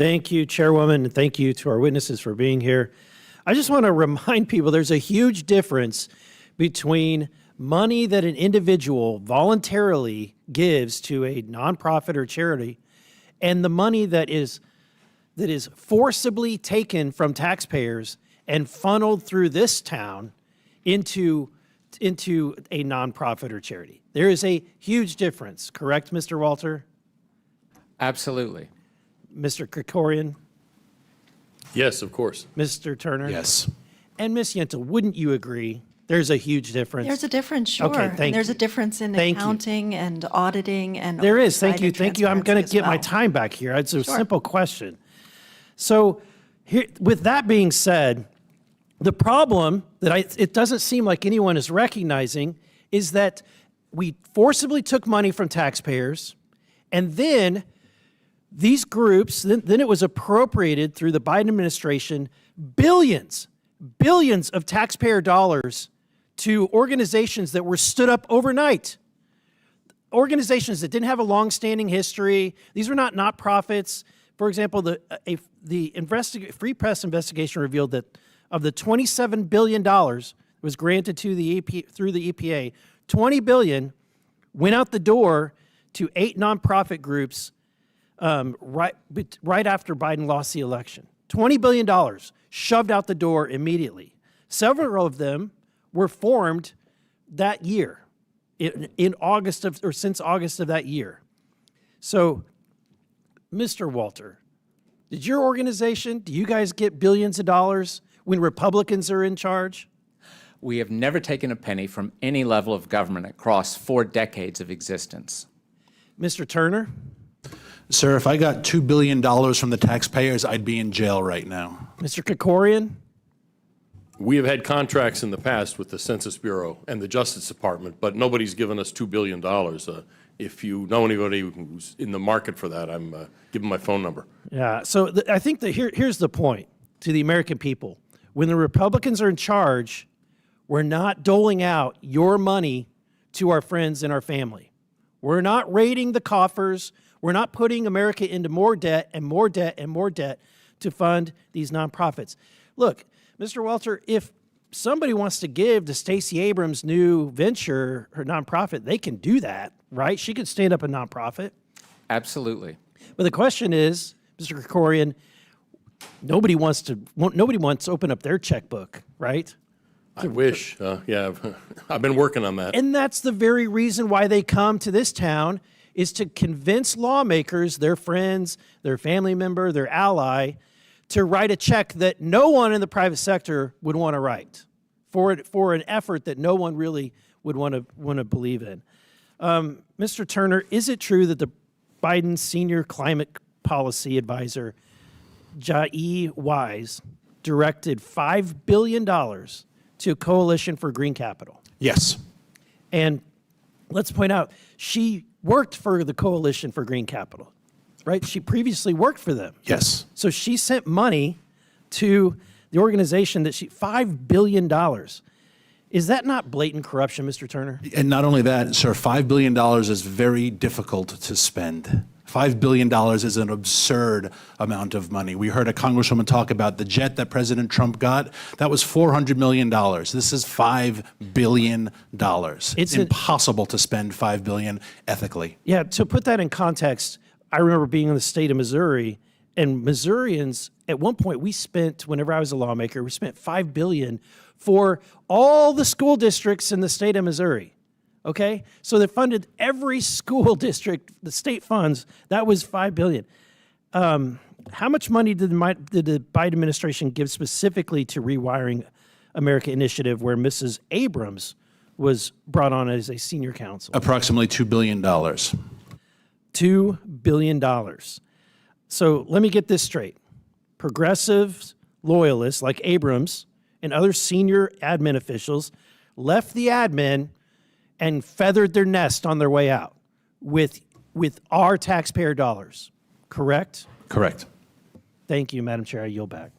Thank you, Chairwoman, and thank you to our witnesses for being here. I just want to remind people there's a huge difference between money that an individual voluntarily gives to a nonprofit or charity and the money that is forcibly taken from taxpayers and funneled through this town into a nonprofit or charity. There is a huge difference, correct, Mr. Walter? Absolutely. Mr. Krikorian? Yes, of course. Mr. Turner? Yes. And Ms. Yentl, wouldn't you agree there's a huge difference? There's a difference, sure. Okay, and thank there's you. a difference in Thank you. accounting and auditing and There is. Thank oversight you. and Thank you. I'm going to transparency get my as time back here. It's a Sure. simple question. So here, with that being said, the problem that it doesn't seem like anyone is recognizing is that we forcibly took money from taxpayers, and then these groups, then it was appropriated through the Biden administration, billions of taxpayer dollars to organizations that were stood up overnight. Organizations that didn't have a long-standing history. These were not nonprofits. For example, the Free Press investigation revealed that of the $27 billion that was granted to the through the EPA, $20 billion went out the door to 8 nonprofit groups right after Biden lost the election. $20 billion shoved out the door immediately. Several of them were formed that year, in August of, or since August of that year. So, Mr. Walter, did your organization, do you guys get billions of dollars when Republicans are in charge? We have never taken a penny from any level of government across 4 decades of existence. Mr. Turner? Sir, if I got $2 billion from the taxpayers, I'd be in jail right now. Mr. Krikorian? We have had contracts in the past with the Census Bureau and the Justice Department, but nobody's given us $2 billion. If you know anybody who's in the market for that, I'm give them my phone number. Yeah, so I think that here's the point to the American people. When the Republicans are in charge, we're not doling out your money to our friends and our family. We're not raiding the coffers. We're not putting America into more debt and more debt and more debt to fund these nonprofits. Look, Mr. Walter, if somebody wants to give to Stacey Abrams' new venture, her nonprofit, they can do that, right? She can stand up a nonprofit. Absolutely. But the question is, Mr. Krikorian, nobody wants to open up their checkbook, right? I wish. Yeah, I've been working on that. And that's the very reason why they come to this town, is to convince lawmakers, their friends, their family member, their ally, to write a check that no one in the private sector would want to write for an effort that no one really would want to believe in. Mr. Turner, is it true that the Biden senior climate policy advisor, Jai Wise, directed $5 billion to Coalition for Green Capital? Yes. And let's point out, she worked for the Coalition for Green Capital, right? She previously worked for them. Yes. So she sent money to the organization that $5 billion. Is that not blatant corruption, Mr. Turner? And not only that, sir, $5 billion is very difficult to spend. $5 billion is an absurd amount of money. We heard a congresswoman talk about the jet that President Trump got. That was $400 million. This is $5 billion. It's impossible to spend $5 billion ethically. Yeah, to put that in context, I remember being in the state of Missouri, and Missourians, at one point we spent, whenever I was a lawmaker, we spent $5 billion for all the school districts in the state of Missouri. Okay, so they funded every school district, the state funds. That was $5 billion. How much money did the Biden administration give specifically to Rewiring America initiative, where Mrs. Abrams was brought on as a senior counsel? Approximately $2 billion. $2 billion. So let me get this straight. Progressive loyalists like Abrams and other senior admin officials left the admin and feathered their nest on their way out with our taxpayer dollars, correct? Correct. Thank you, Madam Chair. I yield back.